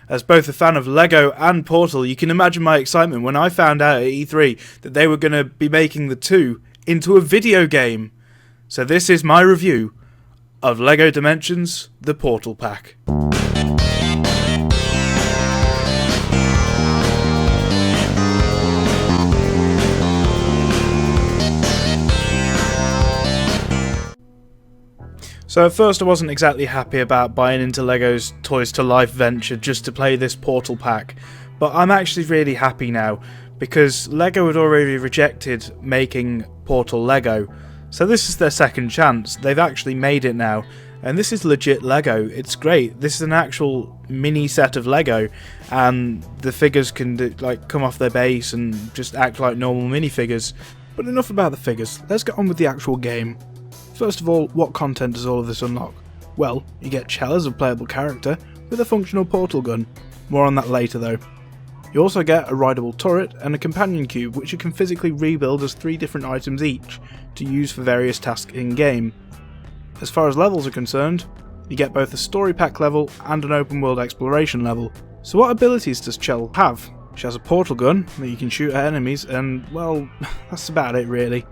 As both a fan of LEGO and Portal, you can imagine my excitement when I found out at E3 that they were going to be making the two into a video game. So this is my review of LEGO Dimensions, the Portal Pack. So at first I wasn't exactly happy about buying into LEGO's Toys to Life venture just to play this Portal pack, but I'm actually really happy now, because LEGO had already rejected making Portal LEGO, so this is their second chance. They've actually made it now, and this is legit LEGO. It's great. This is an actual mini set of LEGO, and the figures can come off their base and just act like normal minifigures. But enough about the figures, let's get on with the actual game. First of all, what content does all of this unlock? Well, you get Chell as a playable character with a functional portal gun. More on that later though. You also get a rideable turret and a companion cube, which you can physically rebuild as 3 different items each to use for various tasks in game. As far as levels are concerned, you get both a story pack level and an open world exploration level. So what abilities does Chell have? She has a portal gun that you can shoot at enemies, and well, that's about it really.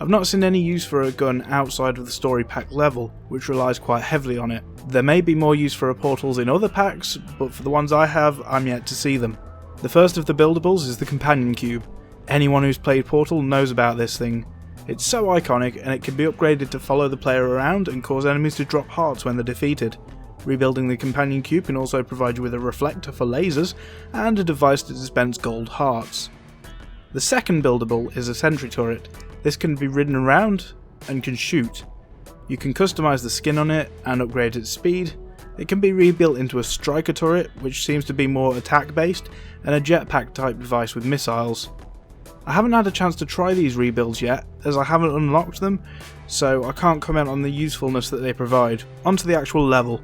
I've not seen any use for a gun outside of the story pack level, which relies quite heavily on it. There may be more use for portals in other packs, but for the ones I have, I'm yet to see them. The first of the buildables is the companion cube. Anyone who's played Portal knows about this thing. It's so iconic, and it can be upgraded to follow the player around and cause enemies to drop hearts when they're defeated. Rebuilding the companion cube can also provide you with a reflector for lasers and a device to dispense gold hearts. The second buildable is a sentry turret. This can be ridden around and can shoot. You can customise the skin on it and upgrade its speed. It can be rebuilt into a striker turret, which seems to be more attack based, and a jetpack type device with missiles. I haven't had a chance to try these rebuilds yet, as I haven't unlocked them, so I can't comment on the usefulness that they provide. Onto the actual level.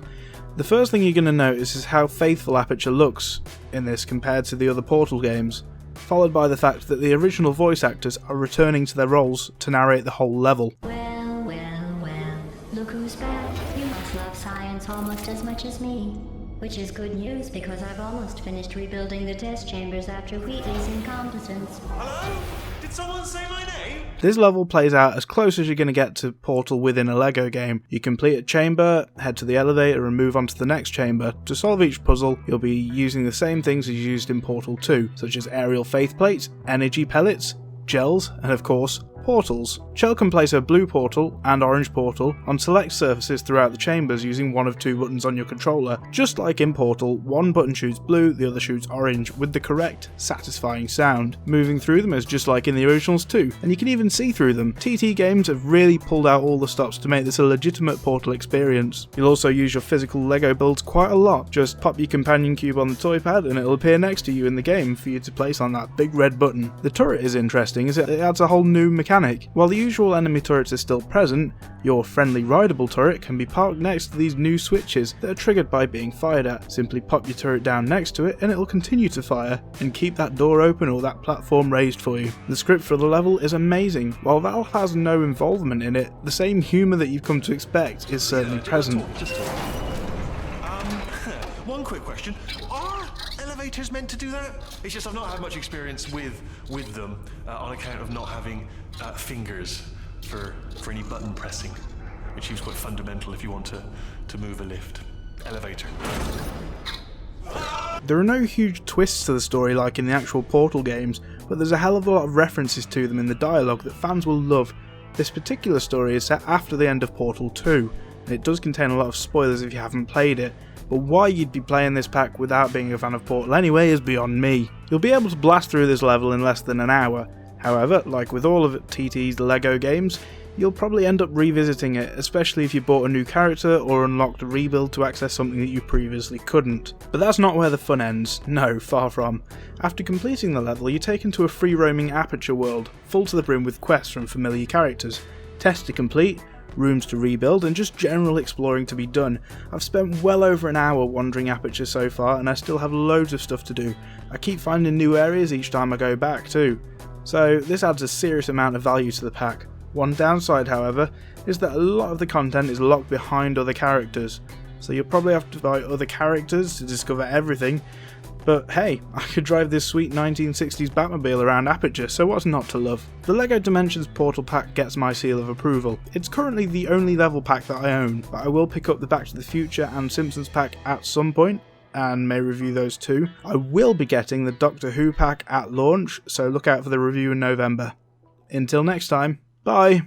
The first thing you're going to notice is how faithful Aperture looks in this compared to the other Portal games, followed by the fact that the original voice actors are returning to their roles to narrate the whole level. Well, look who's back. You must love science almost as much as me. Which is good news, because I've almost finished rebuilding the test chambers after Wheatley's incompetence. Hello? Did someone say my name? This level plays out as close as you're going to get to Portal within a LEGO game. You complete a chamber, head to the elevator and move on to the next chamber. To solve each puzzle, you'll be using the same things as used in Portal 2, such as aerial faith plates, energy pellets, gels, and of course, portals. Chell can place her blue portal and orange portal on select surfaces throughout the chambers using one of 2 buttons on your controller. Just like in Portal, one button shoots blue, the other shoots orange, with the correct, satisfying sound. Moving through them is just like in the originals too, and you can even see through them. TT Games have really pulled out all the stops to make this a legitimate Portal experience. You'll also use your physical LEGO builds quite a lot. Just pop your companion cube on the toy pad and it'll appear next to you in the game for you to place on that big red button. The turret is interesting as it adds a whole new mechanic. While the usual enemy turrets are still present, your friendly rideable turret can be parked next to these new switches that are triggered by being fired at. Simply pop your turret down next to it and it will continue to fire and keep that door open or that platform raised for you. The script for the level is amazing. While Valve has no involvement in it, the same humour that you've come to expect is certainly present. One quick question. Are elevators meant to do that? It's just I've not had much experience with them on account of not having fingers for any button pressing, which seems quite fundamental if you want to move a lift. Elevator. There are no huge twists to the story like in the actual Portal games, but there's a hell of a lot of references to them in the dialogue that fans will love. This particular story is set after the end of Portal 2, and it does contain a lot of spoilers if you haven't played it, but why you'd be playing this pack without being a fan of Portal anyway is beyond me. You'll be able to blast through this level in less than an hour. However, like with all of TT's LEGO games, you'll probably end up revisiting it, especially if you bought a new character or unlocked a rebuild to access something that you previously couldn't. But that's not where the fun ends, no, far from. After completing the level, you're taken to a free-roaming Aperture world, full to the brim with quests from familiar characters. Tests to complete, rooms to rebuild, and just general exploring to be done. I've spent well over an hour wandering Aperture so far, and I still have loads of stuff to do. I keep finding new areas each time I go back too. So this adds a serious amount of value to the pack. One downside, however, is that a lot of the content is locked behind other characters. so you'll probably have to buy other characters to discover everything. But hey, I could drive this sweet 1960s Batmobile around Aperture, so what's not to love? The LEGO Dimensions Portal Pack gets my seal of approval. It's currently the only level pack that I own, but I will pick up the Back to the Future and Simpsons pack at some point, and may review those too. I will be getting the Doctor Who pack at launch, so look out for the review in November. Until next time, bye!